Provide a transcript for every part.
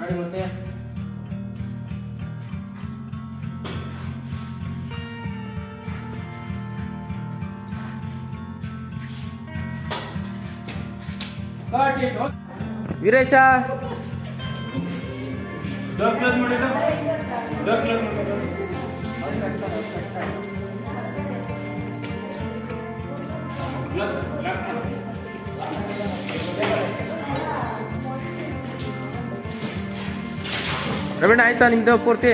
ಮಾಡಿ ಮತ್ತೆ ವೀರೇಶ ರವೀಣ ಆಯ್ತಾ ನಿಮ್ದು ಪೂರ್ತಿ?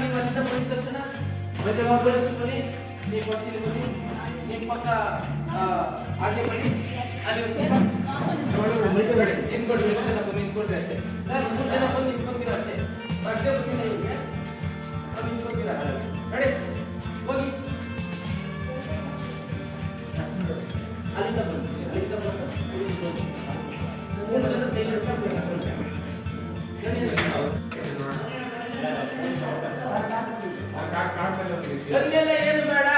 ನೀವು ಅಲ್ಲಿಂದ ಬಂದ ತಕ್ಷಣ ಬನ್ನಿ, ನೀವು ಬರ್ತೀರಿ ಬನ್ನಿ, ನಿಮ್ಮ ಪಕ್ಕ ಹಾಗೆ ಬನ್ನಿ, ಅಲ್ಲಿ ನಿಂತ್ಕೊಡಿ, 3 ಜನ ಬಂದು ನಿಂತ್ಕೊಂಡ್ರೆ ಅಷ್ಟೇ. ಸರ್ 3 ಜನ ಬಂದು ನಿಂತ್ಕೊತೀರ ಅಷ್ಟೇ, ಅಷ್ಟೇ ಬರ್ತೀನಿ ಇವ್ರಿಗೆ ನಿಂತ್ಕೊತೀರ. ರೆಡಿ, ಹೋಗಿ ಅಲ್ಲಿಂದ ಬನ್ನಿ, ಅಲ್ಲಿಂದ ಬಂದು 3 ಜನ ಸೈಲೆಂಟ್ ಗಂಗೆಲ್ಲ ಏನು ಬೇಡ.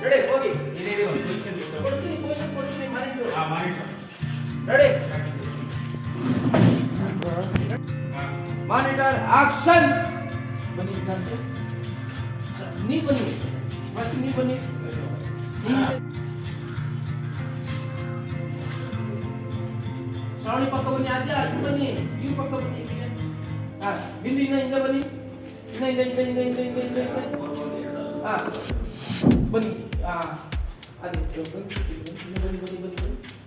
ರೆಡಿ, ಹೋಗಿ ರೆಡಿ, ಮಾನಿಟರ್ ಆಕ್ಷನ್. ಬನ್ನಿ ನೀವು ಬನ್ನಿ, ಫಸ್ಟ್ ನೀವು ಬನ್ನಿ, ಶ್ರಾವಣಿ ಪಕ್ಕ ಬನ್ನಿ, ಆದ್ಯ ಇವ್ರು ಬನ್ನಿ, ಇವ್ರ ಪಕ್ಕ ಬನ್ನಿ, ಬಿಂದು ಹಿಂದ ಬನ್ನಿ, ಹಿಂದ ಬನ್ನಿ, ಅದೇ ಬನ್ನಿ ಬನ್ನಿ ಬನ್ನಿ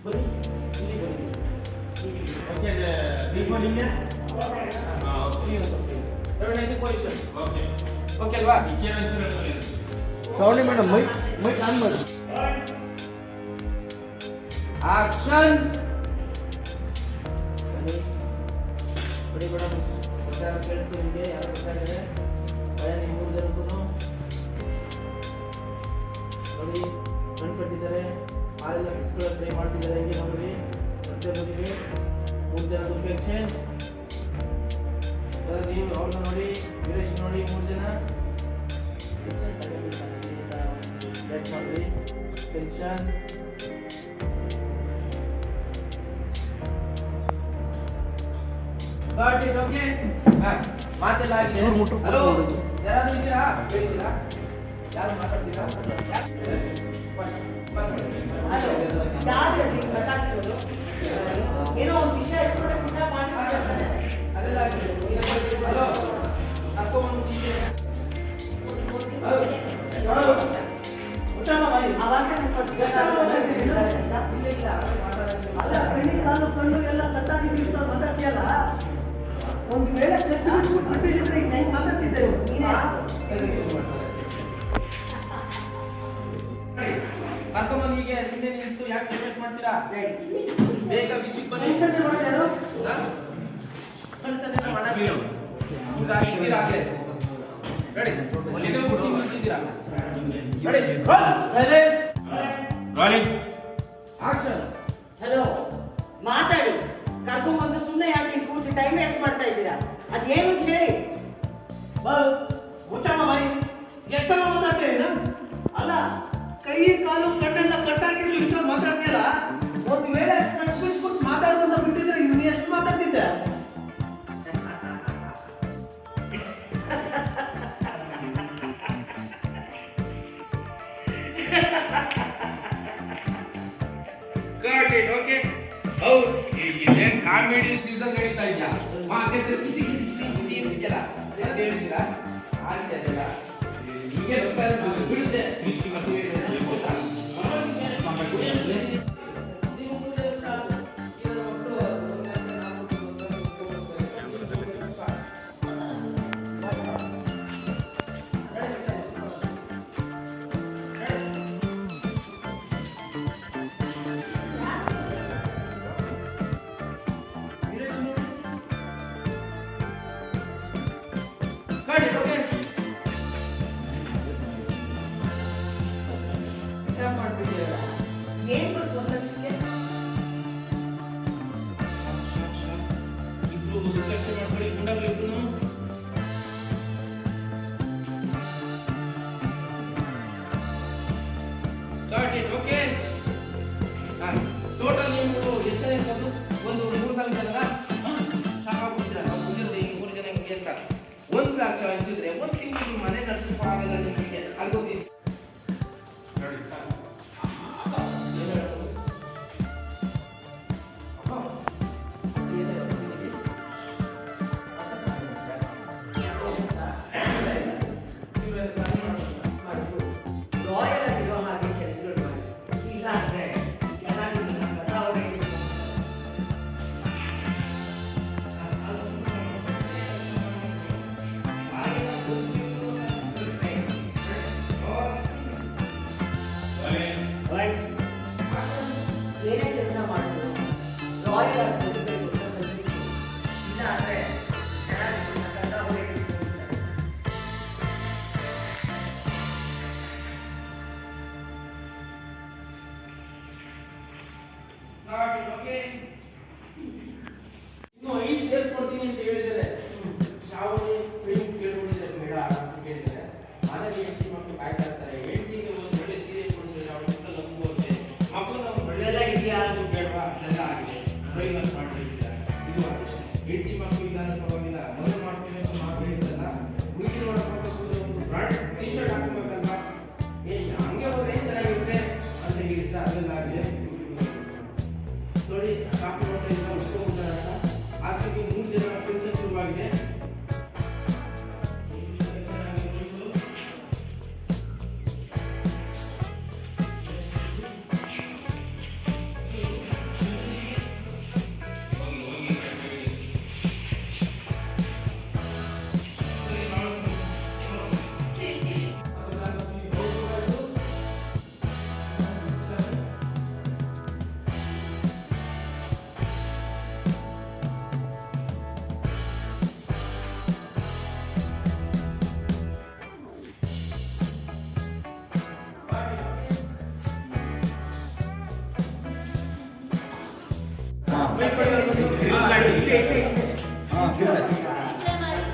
ಬನ್ನಿ ಇಲ್ಲಿ ಬನ್ನಿ, ಇದು ಪೊಸಿಷನ್ ಓಕೆ ಅಲ್ವಾ? ಶ್ರಾವಣಿ ಮೇಡಮ್ ಮೈಕ್ ಆನ್ ಮಾಡಿ. ಆಕ್ಷನ್. ಬಡಿ ಮೇಡಮ್ ಪ್ರಚಾರ ಕೇಳಿಸ್ತು ನಿಮಗೆ, ಯಾರು ಗೊತ್ತಾಗಿದೆ ಭಯ ನಿಮ್ಮ 3 ಜನಕ್ಕೂ ನೋಡಿ, ಕಣ್ಕಟ್ಟಿದ್ದಾರೆ, ಹಾಲೆಲ್ಲ ಮಿಕ್ಸ್ಗಳ ಟ್ರೈ ಮಾಡ್ತಿದ್ದಾರೆ. ಹೇಗೆ ನೋಡಿ ಮತ್ತೆ ಬದಿಗೆ 3 ಜನ ರಿಫ್ಲೆಕ್ಷನ್. ನೀವು ಅವ್ರನ್ನ ನೋಡಿ, ವೀರೇಶ್ ನೋಡಿ, 3 ಜನ ಲೈಟ್ ಮಾಡಿ ಟೆನ್ಷನ್. Got it, okay. ಮಾತೆಲ್ಲ ಆಗಿದೆ. ಹಲೋ, ಯಾರಾದ್ರೂ ಇದ್ದೀರಾ? ಹೇಳಿದ್ದೀರಾ? ಯಾರು ಮಾತಾಡ್ತೀರಾ? ಏನೋ ಒಂದು ವಿಷಯ ಇಟ್ಕೊಂಡು ಮಾಡಿ ಅದೆಲ್ಲ ಆಗಿದೆ. ಹಲೋ, ಕಣ್ಣು ಎಲ್ಲ ಕಟ್ಟಾಗಿ ಮಾತಾಡ್ತೀಯಲ್ಲ, ಒಂದು ವೇಳೆ ಬಿಟ್ಟಿದ್ರೆ ಈಗ ಮಾತಾಡ್ತಿದ್ದೆ. ಕರ್ಕೊಂಬಂದಿಗೆ ಸುಮ್ಮನೆ ನಿಂತು ಯಾಕೆ ರಿಕ್ವೆಸ್ಟ್ ಮಾಡ್ತೀರಾ? ಬೇಗ ವಿಷಯಕ್ಕೆ ಬನ್ನಿ. ಈಗ ಇದ್ದೀರಾ ಹಾಗೆ ರೆಡಿ, ಒಂದೇ ಕುರ್ಚಿ ನಿಂತಿದ್ದೀರಾ ರೆಡಿ, ರೋಲಿಂಗ್ ಆಕ್ಷನ್. ಹಲೋ, ಮಾತಾಡಿ, ಕರ್ಕೊಂಡ್ಬಂದು ಸುಮ್ಮನೆ ಯಾಕೆ ಕೂರಿಸಿ ಟೈಮ್ ವೇಸ್ಟ್ ಮಾಡ್ತಾ ಇದ್ದೀರಾ? ಅದೇನು ಅಂತ ಹೇಳಿ. ಮುಚ್ಚಮ್ಮ ಬಾಯಿ, ಎಷ್ಟಮ್ಮ ಮಾತಾಡ್ತೀರ? ಅಲ್ಲ, ಕೈ ಕಾಲು ಕಣ್ಣೆಲ್ಲ ಕಟ್ಟಾಕಿದ್ರು ಇಷ್ಟೊಂದು ಮಾತಾಡ್ತೀಯಲ್ಲ, ಒಂದು ವೇಳೆ ಕಟ್ಬಿಟ್ಬಿಟ್ಟು ಮಾತಾಡುವಂತ ಬಿಟ್ಟಿದ್ರೆ ಇನ್ನು ಎಷ್ಟು ಮಾತಾಡ್ತಿದ್ದೆ? Got it, okay. ಹೌದು, ಇಲ್ಲೇ ಕಾಮಿಡಿ ಸೀಸನ್ ನಡೀತಾ ಇದೆಯಾ? ಮಾತಾಡ್ತಾರೆ ಕಿಸಿ ಕಿಸಿ ಕಿಸಿ ಕಿಸಿ ಅಂತಿಲ್ಲ, ಅದು ಹೇಳಿದ್ದೀರಾ? ಆಗಿದೆ ಅದೆಲ್ಲ ಹೀಗೆ ಬಿಡುತ್ತೆ.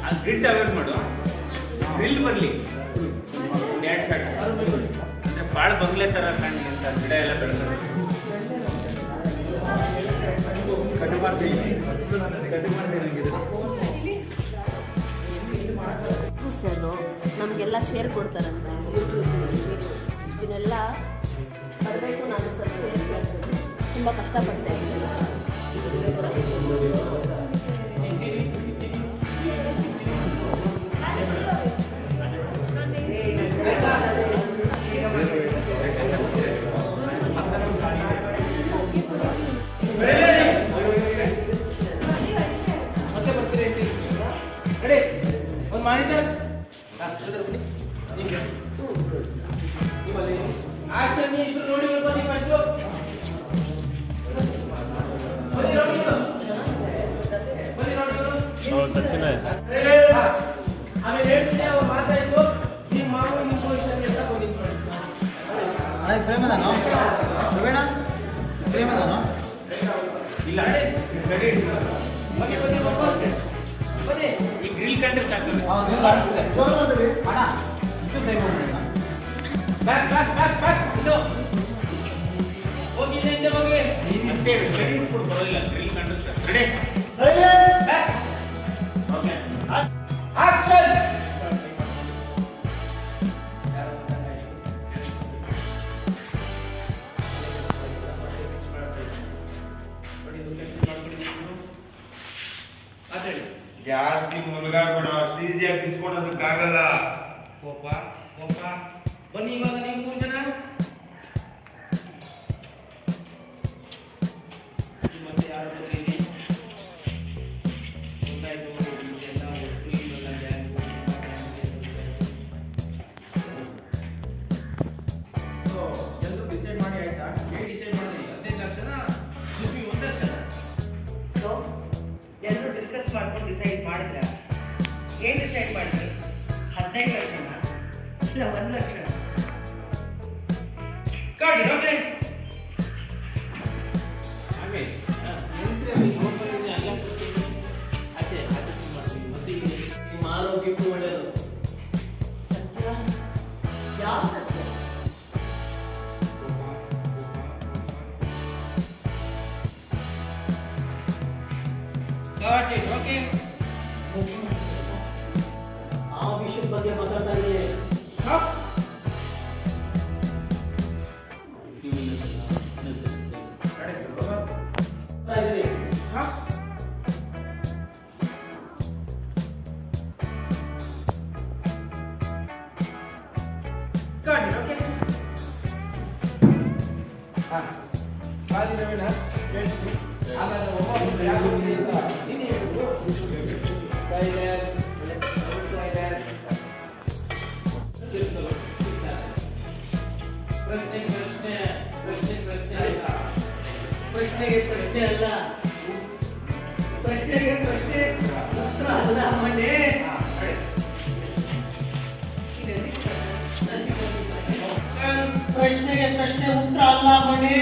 ಅದು ಗ್ರಿಡ್ ಅವಾಯ್ಡ್ ಮಾಡು, ಗ್ರಿಲ್ ಬರಲಿ ಎರಡು ಕಡೆ ಅಂದರೆ ಭಾಳ ಬಂಗ್ಲೆ ಥರ ಕಾಣಲಿ ಅಂತ ಗಿಡ ಎಲ್ಲ ಬೆಳೆಸೋದು. ಕಟ್ ಮಾಡ್ತೀನಿ ಸರ್ ನಮಗೆಲ್ಲ ಶೇರ್ ಕೊಡ್ತಾರಂತೆ ಇದನ್ನೆಲ್ಲ ಬರಬೇಕು. ನಾನು ಸ್ವಲ್ಪ ಶೇರ್ ತುಂಬ ಕಷ್ಟಪಡ್ತಾ ಇದ್ದೀನಿ. ಒಂದು ಮಾನಿಟರ್ ಆಕ್ಷನ್ ಇಬ್ರು ನೋಡಿ ಬನ್ನಿ ಫಸ್ಟ್ ಬನ್ನಿ ನೋಡಿ ಆಮೇಲೆ ಹೇಳ್ತೀನಿ ಅವ್ರು ಮಾತಾಡಿದ್ದು ನಿಮ್ಮ ಮಾವು ನಿಮ್ಮ ಪೊಸಿಷನ್ ಅಂತ ಬಂದಿದ್ದು ಇಲ್ಲ ಬನ್ನಿ ಬನ್ನಿ ಬನ್ನಿ ಈ ಗ್ರಿಲ್ ಕಂಡ್ರೆ ಸಾಕು. ಬ್ಯಾಕ್ ಇದು ಹೋಗಿ ಹಿಂದೆ ಹೋಗಿ ಮತ್ತೆ ವೆರಿ ಫುಡ್ ಬರೋದಿಲ್ಲ, ಗ್ರಿಲ್ ಕಂಡ್ರೆ ಸಾಕು. ರೆಡಿ ಬ್ಯಾಕ್ ಓಕೆ ಆಕ್ಷನ್ ಜಾಸ್ತಿ ಮುಳುಗಾಡ್ಬೇಡ, ಅಷ್ಟು ಈಸಿಯಾಗಿ ಕಿತ್ಕೊಳ್ಳೋದಕ್ಕಾಗಲ್ಲ. ಕೋಪ ಬನ್ನಿ ಇವಾಗ ನೀವು 3 ಜನ ಮತ್ತೆ ಯಾರು ಬಂದ್ರಿ ಗೊತ್ತಾಯ್ತು ಇದೆಲ್ಲ ಒಟ್ಟು ಇವೆಲ್ಲ ಗ್ಯಾಂಗು ಸೊ ಎಲ್ಲರೂ ಡಿಸೈಡ್ ಮಾಡಿ ಆಯ್ತಾ? ಏನು ಡಿಸೈಡ್ ಮಾಡಿದ್ರಿ? 15 ಲಕ್ಷನ ಜುಬಿ 1 ಲಕ್ಷನ? ಸೊ ಎಲ್ಲರೂ ಡಿಸ್ಕಸ್ ಮಾಡ್ಕೊಂಡು ಡಿಸೈಡ್ ಮಾಡಿದ್ರ? ಏನು ಡಿಸೈಡ್ ಮಾಡಿದ್ರಿ? 15 ಲಕ್ಷನ ಇಲ್ಲ 1 ಲಕ್ಷನ? ಗಾಡಿ ಓಕೆ ಆರೋಗ್ಯಕ್ಕೂ ಒಳ್ಳೆಯದು. ಸತ್ಯ ಯಾವ ಸತ್ಯ? ಗಾಡಿ ಓಕೆ ಆ ವಿಷಯದ ಬಗ್ಗೆ ಮಾತಾಡ್ತಾ ಇದ್ದೀನಿ. ಸ್ಟಾಪ್ ಗಾಡಿ ಓಕೆ ಹಾ ಗಾಡಿ ರವಿನ ಹೇಳ್ತೀನಿ ಆಮೇಲೆ ಒಬ್ಬ ಯಾರು ಅಂತ ನೀನು ಹೇಳು ಸೈಲೆಂಟ್ ಪ್ರಶ್ನೆಗೆ ಪ್ರಶ್ನೆ ಅಲ್ಲ, ಪ್ರಶ್ನೆಗೆ ಪ್ರಶ್ನೆ ಉತ್ತರ ಅಲ್ಲ ಮನೆ. ಪ್ರಶ್ನೆಗೆ ಪ್ರಶ್ನೆ ಉತ್ತರ ಅಲ್ಲ ಮನೆ.